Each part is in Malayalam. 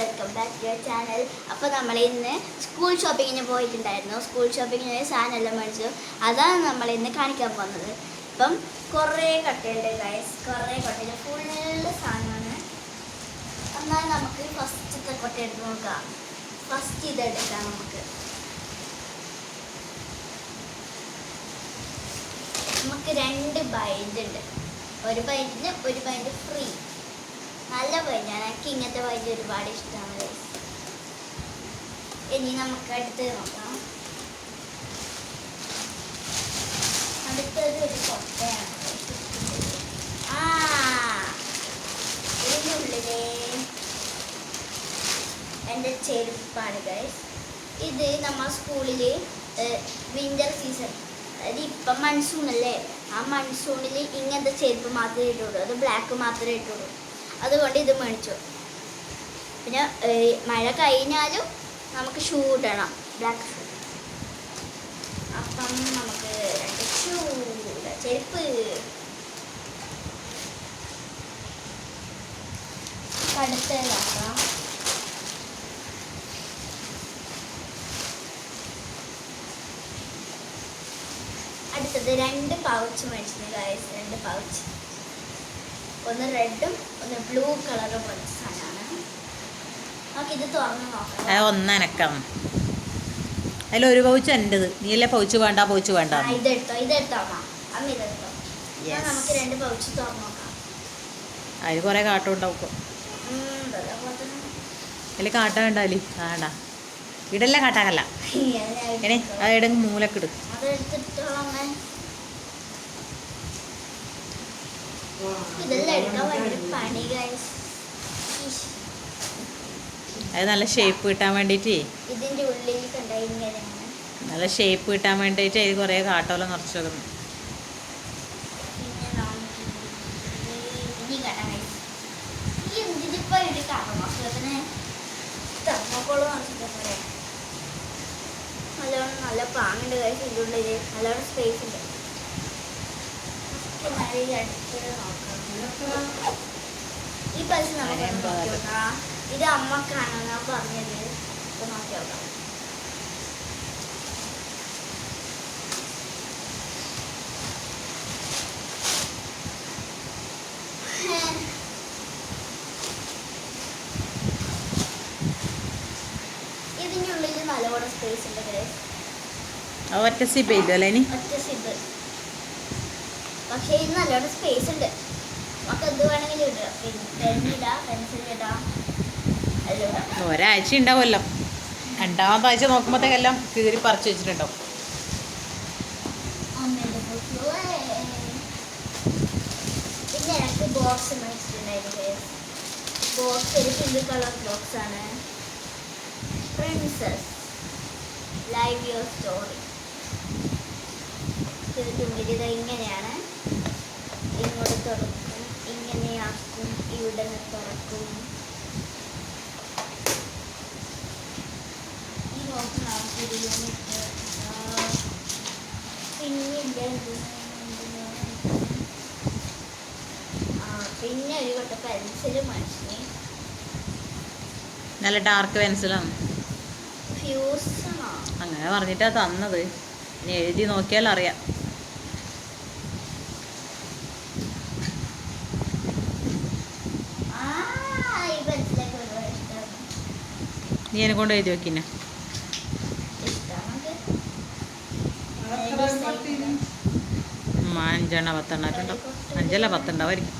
Welcome back to your channel. അപ്പോൾ നമ്മൾ ഇന്ന് സ്കൂൾ ഷോപ്പിങ്ങിന് പോയിട്ടുണ്ടായിരുന്നു. സ്കൂൾ ഷോപ്പിങ്ങിന് സാധനം എല്ലാം മേടിച്ചു. അതാണ് നമ്മൾ ഇന്ന് കാണിക്കാൻ പോകുന്നത്. ഇപ്പം കുറേ കട്ടയുണ്ട് ഗൈസ്, കുറേ കട്ടയിൽ ഫുള്ള് സാധനമാണ്. എന്നാൽ നമുക്ക് ഫസ്റ്റത്തെ കൊട്ട എടുത്ത് നോക്കാം. ഫസ്റ്റ് ഇതെടുക്കാം. നമുക്ക് 2 ബൈൻഡ് ഉണ്ട്. ഒരു ബൈൻഡിന് ഒരു ബൈൻഡ് ഫ്രീ. നല്ല ബൈൻഡാണ്. എനിക്ക് ഇങ്ങനത്തെ ബൈൻഡ് ഒരുപാട് ഇഷ്ടമാണ്. ഇനി നമുക്ക് അടുത്ത് നോക്കാം. അടുത്തത് ഒരു കൊട്ടയാണ്. ഇതിൻ്റെ ഉള്ളിലെ എൻ്റെ ചെരുപ്പാണ് ഗൈസ്. ഇത് നമ്മൾ സ്കൂളിൽ വിൻ്റർ സീസൺ, അതായത് ഇപ്പം മൺസൂണല്ലേ, ആ മൺസൂണിൽ ഇങ്ങനത്തെ ചെരുപ്പ് മാത്രമേ ഇട്ടുള്ളൂ. അത് ബ്ലാക്ക് മാത്രമേ ഇട്ടുള്ളൂ. അതുകൊണ്ട് ഇത് മേടിച്ചു. പിന്നെ മഴ കഴിഞ്ഞാലും നമുക്ക് ഷൂ ഇടണം, ബ്ലാക്ക് ഷൂ. അപ്പം നമുക്ക് 2 ഷൂ ചെരുപ്പ്. അടുത്തതാക്കാം. അടുത്തത് 2 പൗച്ച് മേടിച്ചത് ഗൈസ്. 2 പൗച്ച്, ഒന്ന് റെഡും ഒന്ന് ബ്ലൂ കളറും പോലത്തെ സാധനമാണ്. നമുക്ക് ഇത് തുറന്ന് നോക്കാം. ഒന്നനക്കം അതിലൊരു പൗച്ച് എൻ്റെത്. നീയല്ലേ പൗച്ച് വേണ്ട പൗച്ച് വേണ്ട. ഇതെടുത്തോ അമ്മ, ഇതെടുത്തോ. നമുക്ക് 2 പൗച്ച് തുറന്ന് നോക്കാം. അതിൽ കുറേ കാട്ടം ഉണ്ടാവും. അതിൽ കാട്ടം ഉണ്ടാവില്ലേ? വേണ്ട, ഇടല്ല കാട്ടാക്കല്ല. ഇനി അത് എവിടെയെങ്കിലും മൂലക്കിട്. അത് നല്ല ഷേപ്പ് കിട്ടാൻ വേണ്ടിയിട്ട്, ഇതിന്റെ ഉള്ളിൽ നല്ല ഷേപ്പ് കിട്ടാൻ വേണ്ടിയിട്ട് അതിൽ കുറേ കാട്ടോളം നിറച്ച് വെക്കുന്നു. നല്ലോണം നല്ല പാങ്ങുണ്ട് കഴിച്ച്. ഇതിൻ്റെ ഉള്ളിൽ നല്ലോണം സ്പേസ് ഉണ്ട്. ഈ പൈസ നമുക്ക് നോക്കി നോക്കാം. ഇത് അമ്മക്കാണെന്നാ പറഞ്ഞത്. ഇപ്പൊ നോക്കി നോക്കാം. ഇതിൻ്റെ ഉള്ളിൽ നല്ലോണം സ്പേസ് ഉണ്ട്. ഒറ്റ സിബ് ചെയ്തല്ലേ? ഇനി ഒറ്റ സിബ്, പക്ഷേ ഇത് നല്ലോണം സ്പേസ് ഉണ്ട്. നമുക്ക് എന്ത് വേണമെങ്കിലും ഇടാം. പെന്നിടാം, പെൻസിലിടാം, എല്ലാം ഇടാം. ഒരാഴ്ച ഉണ്ടാവുമല്ലോ. 2ാമത്തെ ആഴ്ച നോക്കുമ്പോഴത്തേക്കെല്ലാം കീറി പറിച്ച് വെച്ചിട്ടുണ്ടാവും. പിന്നെ എനിക്ക് ബോക്സ് മേടിച്ചിട്ടുണ്ടായിരുന്നു. ബോക്സ് ഒരു പിങ്ക് കളർ ബോക്സ് ആണ്. Princess live your story. ഇതിൻ്റെ ഉള്ളിൽ ഇത് ഇങ്ങനെയാണ്. ഇങ്ങോട്ട് തുറക്കും, ഇങ്ങനെയാക്കും, ഇവിടെ നിന്ന് തുറക്കും. ഈ ബോക്സ് നമുക്ക് പിന്നെ ഒരു കൊട്ട പെൻസില് മേടിച്ചു. നല്ല ഡാർക്ക് പെൻസിലാണ്. ഫ്യൂസണോ അങ്ങനെ പറഞ്ഞിട്ടാണ് തന്നത്. ഇനി എഴുതി നോക്കിയാൽ അറിയാം. നീ എന്നെ കൊണ്ട് എഴുതി വെക്കിന്നെ. 5 10 ഉണ്ടാവും. 5 അല്ല 10 ഉണ്ടാവുമായിരിക്കും.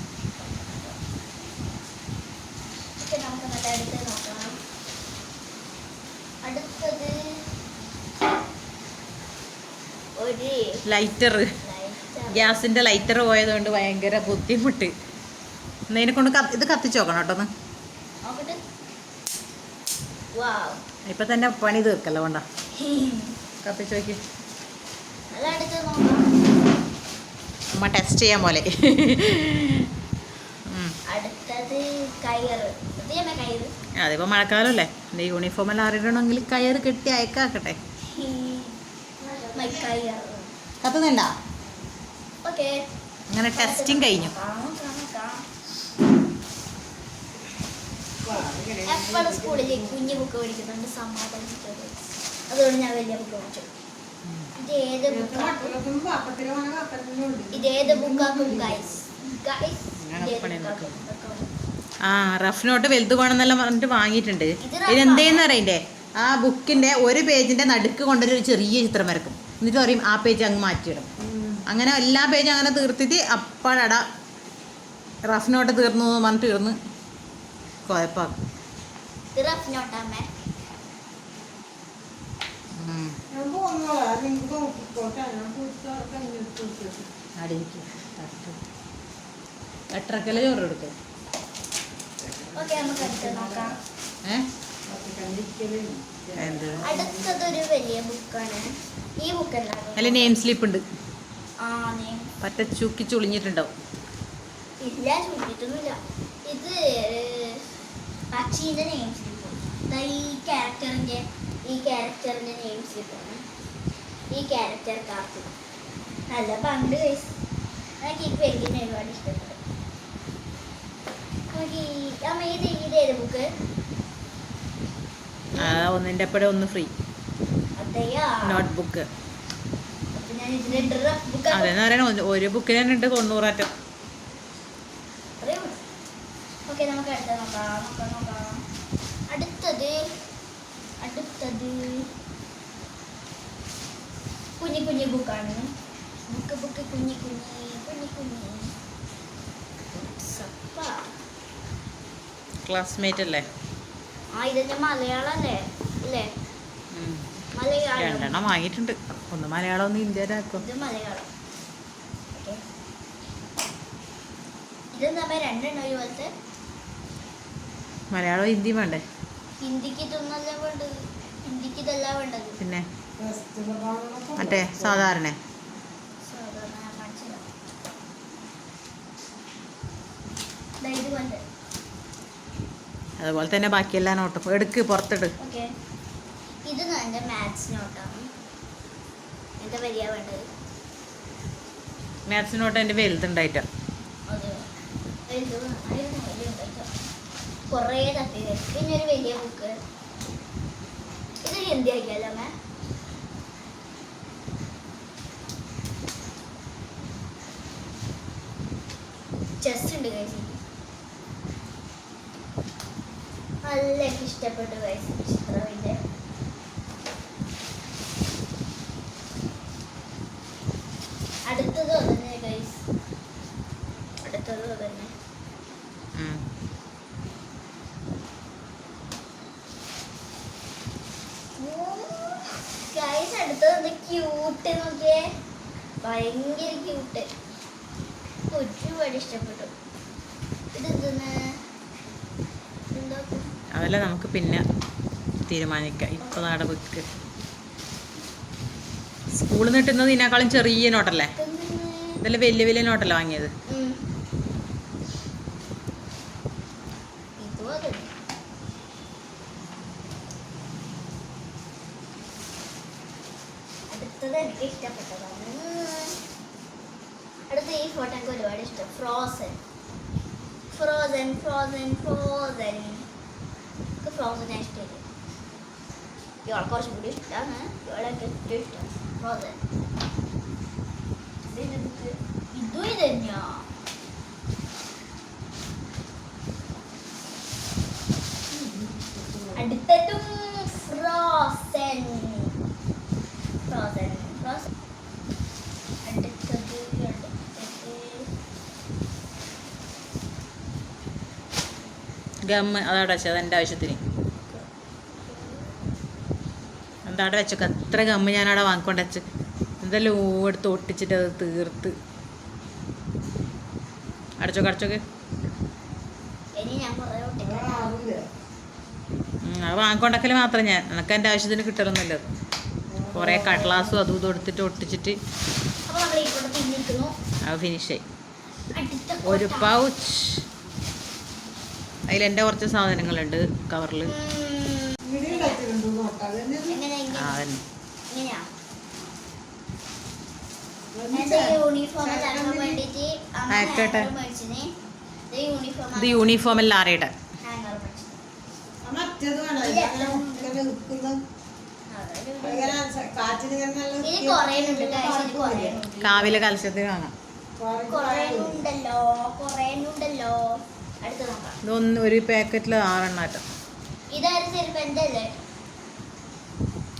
ലൈറ്റർ, ഗ്യാസിൻ്റെ ലൈറ്റർ പോയതുകൊണ്ട് ഭയങ്കര ബുദ്ധിമുട്ട്. എന്നതിനെ കൊണ്ട് ഇത് കത്തിച്ച് നോക്കണം കേട്ടോ. ഒന്ന് ഇപ്പം തന്നെ പണി തീർക്കല്ലോ. വേണ്ട, കത്തിച്ച് നോക്കി. അമ്മ ടെസ്റ്റ് ചെയ്യാൻ പോലെ. അതിപ്പോൾ മഴക്കാലമല്ലേ, എൻ്റെ യൂണിഫോമെല്ലാം അറിയണമെങ്കിൽ കയറ് കെട്ടി അയക്കാക്കട്ടെ. കത്തുന്നുണ്ടോ? അങ്ങനെ ടെസ്റ്റിംഗ് കഴിഞ്ഞു. എപ്പോഴും സ്കൂളിൽ കുഞ്ഞു ബുക്ക് മേടിക്കുന്നുണ്ട് സമാധാനിച്ചത്. അതുകൊണ്ട് ഞാൻ വലിയ ബുക്ക് മേടിച്ചു. ഇതേത് ബുക്കാക്കും ഗൈസ്? ആ റഫ് നോട്ട് വലുത് വേണമെന്നെല്ലാം പറഞ്ഞിട്ട് വാങ്ങിയിട്ടുണ്ട്. ഇതെന്തേന്ന് അറിയണ്ടേ, ആ ബുക്കിന്റെ ഒരു പേജിന്റെ നടുക്ക് കൊണ്ടൊരു ചെറിയ ചിത്രം വരക്കും. എന്നിട്ട് പറയും ആ പേജ് അങ്ങ് മാറ്റിയിടും. അങ്ങനെ എല്ലാ പേജും അങ്ങനെ തീർത്തിട്ട് അപ്പാട റഫ് നോട്ട് തീർന്നു പറഞ്ഞിട്ട് തീർന്ന് കുഴപ്പമാക്കും. എട്ടരക്കല്ലേ ചോറ് എടുക്കും. അടുത്തതൊരു വലിയ ബുക്കാണ്. ഈ ബുക്ക് അല്ല നെയിം സ്ലിപ്പ് ഉണ്ട്. പറ്റ ചുക്കി ചുളിഞ്ഞിട്ടുണ്ടാവും. ഇല്ല, ചുളിഞ്ഞിട്ടൊന്നുമില്ല. ഇത് പക്ഷീന്റെ നെയിം സ്ലിപ്പ്. ഈ ക്യാരക്ടറിന്റെ നെയിം സ്ലിപ്പാണ്. ഈ ക്യാരക്ടർ കാർട്ടൂൺ നല്ല പണ്ട് എനിക്ക് ഈ പെയിന്റിന് ഒരുപാട് ഇഷ്ടപ്പെട്ടു. അമ്മ ഇതേത് ബുക്ക്? ഒന്നിന്റെ അപ്പഴേ ഒന്ന് ഫ്രീ നോട്ട് ബുക്ക്. അതെന്ന് പറയാൻ ഒരു ബുക്കിന് തന്നെ ഉണ്ട് 90 അറ്റം. നമുക്ക് അടുത്ത നോക്കാം. അടുത്തത് കുഞ്ഞി ബുക്കാണ്. ബുക്ക് കുഞ്ഞി ക്ലാസ്മേറ്റ് അല്ലേ? ഇതിന്റെ മലയാളം അല്ലേ? ഇല്ലേ, മലയാളം 2 വാങ്ങിയിട്ടുണ്ട്. ഒന്ന് മലയാളം ഒന്ന് ഇന്ത്യയിലാക്കും. ഇത് മലയാളം. ഇതെന്താ 2 ഒരുപോലത്തെ? മലയാളം ഹിന്ദി വേണ്ടേ? ഹിന്ദിക്ക് ഇതൊന്നല്ല വേണ്ടത്. ഹിന്ദിക്ക് ഇതല്ല വേണ്ടത്. പിന്നെ മറ്റേ സാധാരണ അതുപോലെ തന്നെ ബാക്കിയെല്ലാം നോട്ടും എടുക്ക് പുറത്തിട്. ഇത് എൻ്റെ മാത്സ് നോട്ടാണ്. എന്താ വരിക വേണ്ടത്? മാത്സ് നോട്ട് എൻ്റെ വലുതുണ്ടായിട്ടാ. കുറേ തട്ടി. പിന്നെ ഒരു വലിയ ബുക്ക്. ഇത് ഹിന്ദി ആക്കിയല്ലോ മാം. ചെസ്റ്റ് ഉണ്ട് ഗൈസ്. നല്ല ഇഷ്ടപ്പെട്ടു ഗൈസ് ചിത്രവിന്റെ. അടുത്തത് തന്നെ ഗൈസ്. അടുത്തത് തന്നെ. ഗൈസ് അടുത്തത് ക്യൂട്ട്. നോക്കിയേ, ഭയങ്കര ക്യൂട്ട്. ഒരുപാട് ഇഷ്ടപ്പെട്ടു. അതെല്ലാം നമുക്ക് പിന്നെ തീരുമാനിക്കാം. ഇപ്പൊ നാടെ ബുക്ക് സ്കൂളിൽ നിന്ന് കിട്ടുന്നത് ഇതിനേക്കാളും ചെറിയ നോട്ടല്ലേ? ഇതെല്ലാം വലിയ വലിയ നോട്ടല്ല വാങ്ങിയത്. അടുത്തത് എനിക്ക് ഇഷ്ടപ്പെട്ടതാണ്. അടുത്ത ഈ ഫോട്ടോ എനിക്ക് ഒരുപാട് ഇഷ്ടം. ഫ്രോസൻ ഞാൻ ഇഷ്ടമില്ല. ഇയാൾ കുറച്ചും കൂടി ഇഷ്ടമാണ്. ഇയാളൊക്കെ ഏറ്റവും ഇഷ്ടം ഫ്രോസൻ. ഇതും ഇത് തന്നെയാ. അടുത്തതും ഫ്രോസൻ. ഗമ്മ് അതവിടെ വെച്ചത് എൻ്റെ ആവശ്യത്തിന്. എന്താ അവിടെ വെച്ചൊക്കെ എത്ര ഗമ്മ് ഞാനവിടെ വാങ്ങിക്കൊണ്ട് വെച്ച് എന്തെല്ലാം എടുത്ത് ഒട്ടിച്ചിട്ട് അത് തീർത്ത്. അടച്ചോക്കെ അത് വാങ്ങിക്കൊണ്ടക്കല് മാത്രം ഞാൻ. എനിക്ക് എൻ്റെ ആവശ്യത്തിന് കിട്ടലൊന്നുമില്ല. കുറേ കട്ട്ലാസും അതും ഇതും എടുത്തിട്ട് ഒട്ടിച്ചിട്ട് അത് ഫിനിഷായി. ഒരു പൗച്ച് അതിലെൻ്റെ കുറച്ച് സാധനങ്ങളുണ്ട് കവറിൽ. ഇത് യൂണിഫോം എല്ലാം അറിയട്ടെ. കാവിലെ കലശത്തിൽ വാങ്ങാം. ഇതൊന്ന് ഒരു പാക്കറ്റിൽ 6 എണ്ണാറ്റം.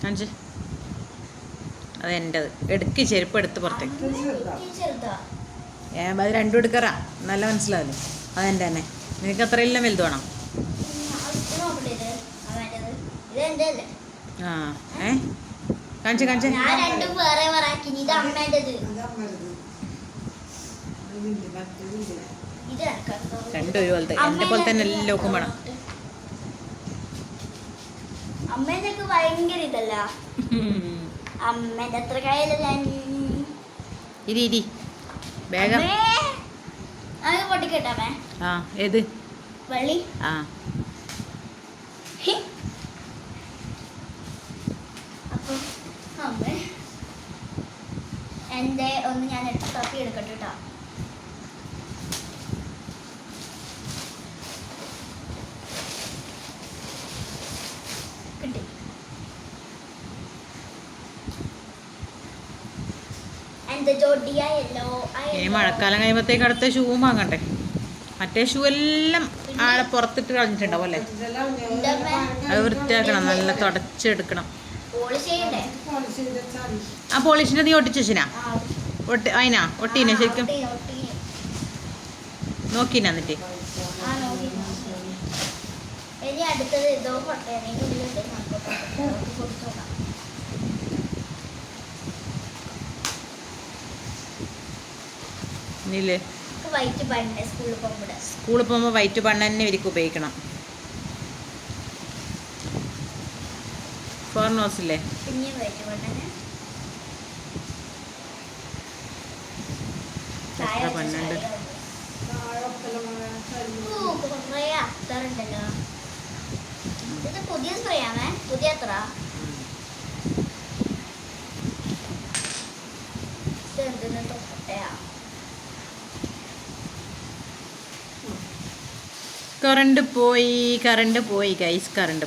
കാണിച്ച്. അതെൻ്റെത്. എടുക്ക് ചെരുപ്പ് എടുത്ത് പുറത്തേക്ക്. അത് രണ്ടും എടുക്കറാ, നല്ല മനസ്സിലാവില്ലേ? അതെൻ്റെ തന്നെ. നിനക്ക് അത്രയെല്ലാം വലുത് വേണം. ആ കാണിച്ച് കാണിച്ച്. രണ്ടും ഒരുപോലത്തെ, എന്നെ പോലെ തന്നെ എല്ലാവർക്കും വേണം. അമ്മേനൊക്കെ ഭയങ്കര ഇതല്ല. അമ്മേന്റെ അത്ര കയ്യിലല്ല. ഇരി വേഗം പൊട്ടിക്കെട്ടാമേ. ആ ഏത് വള്ളി? ആ അപ്പൊ അമ്മേ എന്റെ ഒന്ന് ഞാൻ തപ്പി എടുക്കട്ടെ കേട്ടോ. കിട്ടി. എന്റെ ജോഡിയായല്ലോ. ഇനി മഴക്കാലം കഴിയുമ്പോഴത്തേക്ക് അടുത്ത ഷൂവും വാങ്ങണ്ടേ? മറ്റേ ഷൂ എല്ലാം ആളെ പുറത്തിട്ട് കളഞ്ഞിട്ടുണ്ടാവും അല്ലേ? അത് വൃത്തിയാക്കണം, നല്ല തുടച്ചെടുക്കണം. ആ പോളിഷിന്റെ നീ ഒട്ടിച്ചു വെച്ചിനാ? അതിനാ ഒട്ടീനെ ശരിക്കും നോക്കീനാ? എന്നിട്ട് അടുത്തത് ഇതോ ഇല്ലേ? സ്കൂളിൽ പോകുമ്പോൾ വൈറ്റ് ബണ്ണ് തന്നെ ഇവർക്ക് ഉപയോഗിക്കണം. ഫോർനോസില്ലേ? എത്ര ബണ്ണുണ്ട്? ഇത് പുതിയ സ്പ്രേ ആണേ. പുതിയ എത്ര കറണ്ട് പോയി ഗൈസ്, കറണ്ട്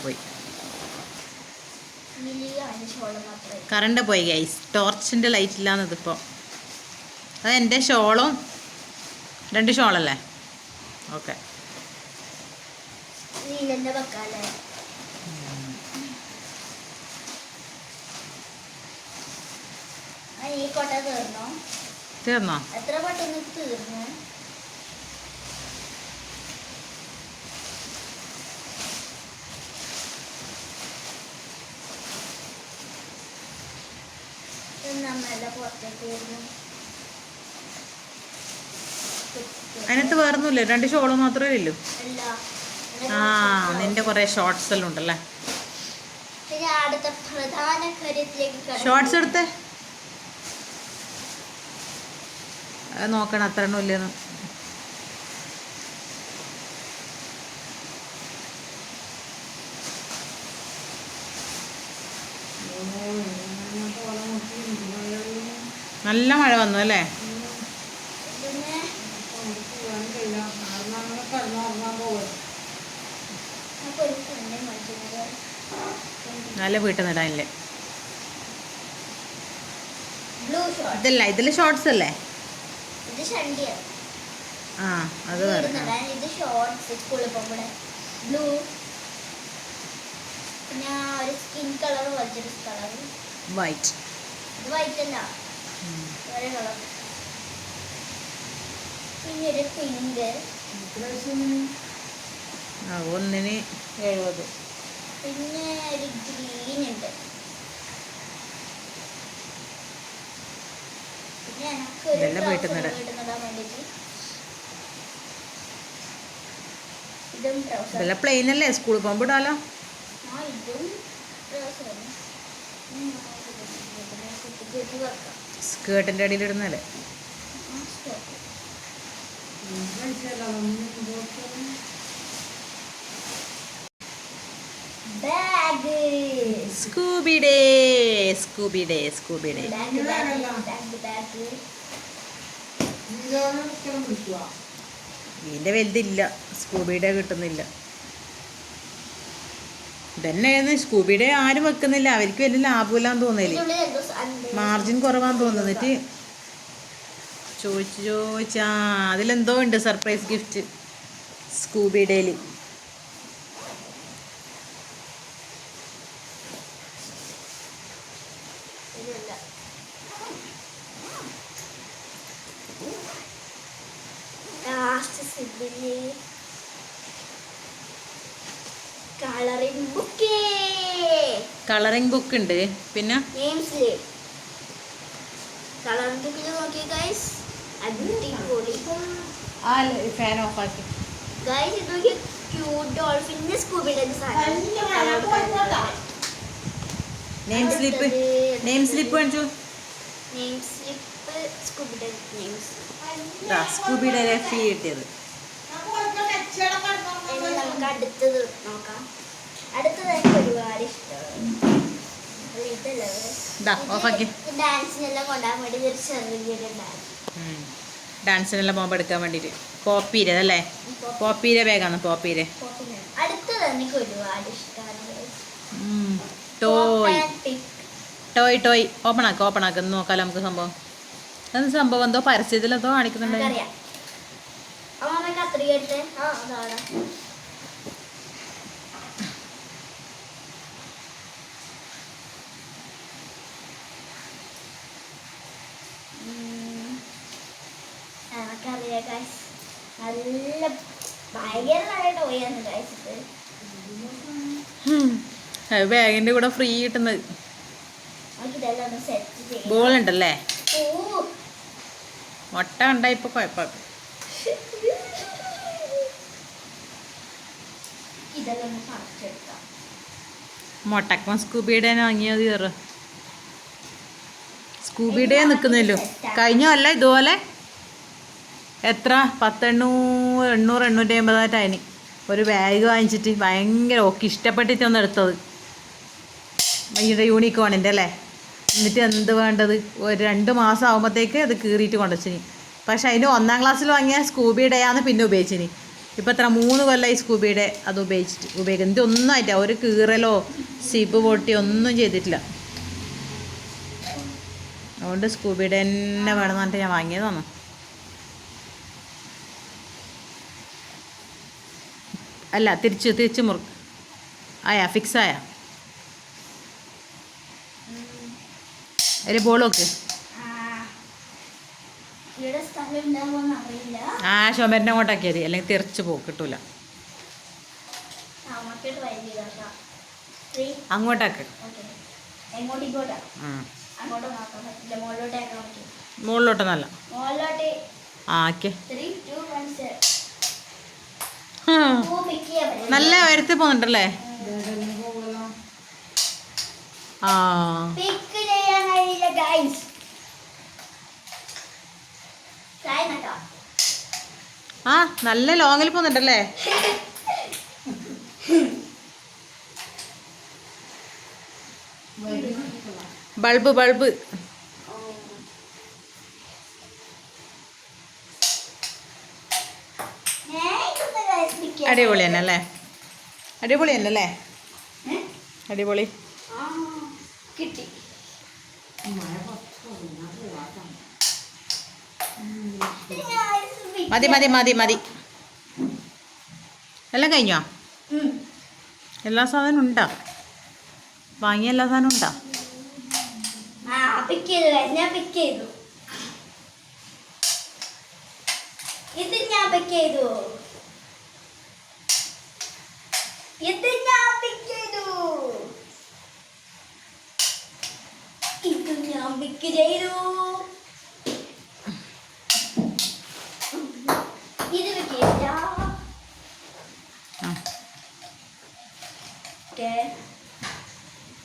പോയി ഗൈസ്. ടോർച്ചിൻ്റെ ലൈറ്റ് ഇല്ലാന്നതിപ്പോൾ. അത് എൻ്റെ ഷോളും 2 ഷോളല്ലേ? ഓക്കെ. തീർന്നോ? എത്ര പെട്ടെന്ന് തീർന്നു. അതിനകത്ത് വേറൊന്നുമില്ല, 2 ഷോള് മാത്രമേ ഉള്ളൂ. ആ നിന്റെ കുറെ ഷോർട്സ് എല്ലാം ഉണ്ടല്ലേ? ഷോർട്സ് എടുത്തേ, അത് നോക്കണം അത്ര എണ്ണം ഇല്ലെന്ന്. നല്ല മഴ വന്നു അല്ലേ? നല്ല വീട്ടിൽ നിടാനില്ലേ? ഇതല്ല, ഇതില് ഷോർട്സ് അല്ലേ? ആ അത് വൈറ്റ്. ഒന്നിന് 70. പിന്നെ ഒരു ഗ്രീൻ ഉണ്ട്. ഇതെല്ലാം വീട്ടിൽ നിന്ന് ഇതെല്ലാം പ്ലെയിൻ അല്ലേ? സ്കൂളിൽ പോകുമ്പോൾ ഇടാലോ. സ്കേർട്ടിൻ്റെ അടിയിൽ ഇടുന്നല്ലേ? Scooby day. ഇതിൻ്റെ വലുതില്ല, സ്കൂബിയുടെ കിട്ടുന്നില്ല. ഇതന്നെയായിരുന്നു സ്കൂബിയുടെ ആരും വെക്കുന്നില്ല, അവർക്ക് വലിയ ലാഭമില്ലാന്ന് തോന്നല്, മാർജിൻ കുറവാന്ന് തോന്നുന്നിട്ട് ചോദിച്ചാ അതിലെന്തോ ഉണ്ട് സർപ്രൈസ് ഗിഫ്റ്റ് സ്കൂബിയുടേൽ. കളറിംഗ് ബുക്ക് ഉണ്ട്, പിന്നെ ഫാൻ ഓഫ് ആക്കി നെയിം സ്ലിപ്പ് കാണിച്ചു. സ്കൂബിയുടെ ഫീ കിട്ടിയത്. നമുക്ക് അടുത്തത് നോക്കാം. അടുത്തത് എനിക്ക് ഒരുപാട് ഇഷ്ടമാണ്. ഡാൻസിനെല്ലാം കൊണ്ടുപോകാൻ വേണ്ടി ഒരു ചെറിയൊരു ഡാൻസിനെല്ലാം പോകുമ്പോൾ എടുക്കാൻ വേണ്ടിയിട്ട് പോപ്പീരെ അല്ലേ, പോപ്പീരെ ബാഗാണ് പോപ്പീരെ. അടുത്തത് എനിക്ക് ഒരുപാട് ഇഷ്ടമാണ്. ടോയ് ടോയ് ഓപ്പൺ ആക്ക് എന്ന് നോക്കാലോ നമുക്ക് സംഭവം. എന്ത് സംഭവം, എന്തോ പരസ്യത്തിലെന്തോ കാണിക്കുന്നുണ്ട്. നല്ല ഭയങ്കര ടോയാണ് കഴിച്ചത്. ബാഗിന്റെ കൂടെ ഫ്രീ കിട്ടുന്നത് ബോൾ ഉണ്ടല്ലേ, മുട്ട ഉണ്ടായിപ്പോ കുഴപ്പം. മുട്ടക്കം സ്കൂബിയുടെ വാങ്ങിയത് കയറ സ്കൂബിയുടെ നിൽക്കുന്നില്ലോ. കഴിഞ്ഞ അല്ല ഇതുപോലെ എത്ര 800-850 ഒരു ബാഗ് വാങ്ങിച്ചിട്ട് ഭയങ്കര ഓക്കെ ഇഷ്ടപ്പെട്ടിട്ടൊന്ന് എടുത്തത് ഭയങ്കര യൂണിക്കോണിൻ്റെ അല്ലേ. എന്നിട്ട് എന്ത് വേണ്ടത്, ഒരു 2 മാസം ആകുമ്പോഴത്തേക്ക് അത് കീറിയിട്ട് കൊണ്ടുവച്ചിനി. പക്ഷെ അതിന് 1ാം ക്ലാസ്സിൽ വാങ്ങിയ സ്കൂബിയുടെയാണ് പിന്നെ ഉപയോഗിച്ചിനി. ഇപ്പം എത്ര 3 കൊല്ലമായി സ്കൂബിയുടെ അത് ഉപയോഗിക്കുന്നത്. ഒന്നും ആയിട്ടാ ഒരു കീറലോ സിബ് പൊട്ടി ഒന്നും ചെയ്തിട്ടില്ല. അതുകൊണ്ട് സ്കൂബിയുടെ തന്നെ വേണമെന്ന് പറഞ്ഞിട്ട് ഞാൻ വാങ്ങിയതാണ്. അല്ല തിരിച്ച് ആയാ ഫിക്സ് ആയാ ഒരു ബോൾ നോക്ക്. ഷോമേരനെ അങ്ങോട്ടാക്കിയാൽ മതി, അല്ലെങ്കിൽ തിരിച്ച് പോകും, കിട്ടൂല. അങ്ങോട്ടാക്ക്, മുകളിലോട്ടൊന്നല്ല ആക്കെ. നല്ല ഉയരത്തിൽ പോകുന്നുണ്ടല്ലേ. നല്ല ലോങ്ങിൽ പോകുന്നുണ്ടല്ലേ. ബൾബ് അടിപൊളി തന്നെ അടിപൊളി കിട്ടി. മതി എല്ലാം കഴിഞ്ഞോ? എല്ലാ സാധനവും ഉണ്ടോ? വാങ്ങിയ എല്ലാ സാധനവും ഉണ്ടോ? ഞാൻ പിക്ക് ചെയ്തു. ഇത് ഞാൻ പിക്ക് ചെയ്തു. ഇത് ഞാൻ പിക്ക് ചെയ്തു. ഇത് പിക്ക് ചെയ്തില്ല.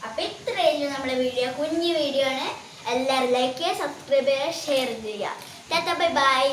അപ്പൊ ഇത്രയല്ലോ നമ്മളെ വീഡിയോ. കുഞ്ഞു വീഡിയോ ആണ്. എല്ലാവരും ലൈക്ക് ചെയ്യുക, സബ്സ്ക്രൈബ് ചെയ്യുക, ഷെയർ ചെയ്യുക. Tata bye bye.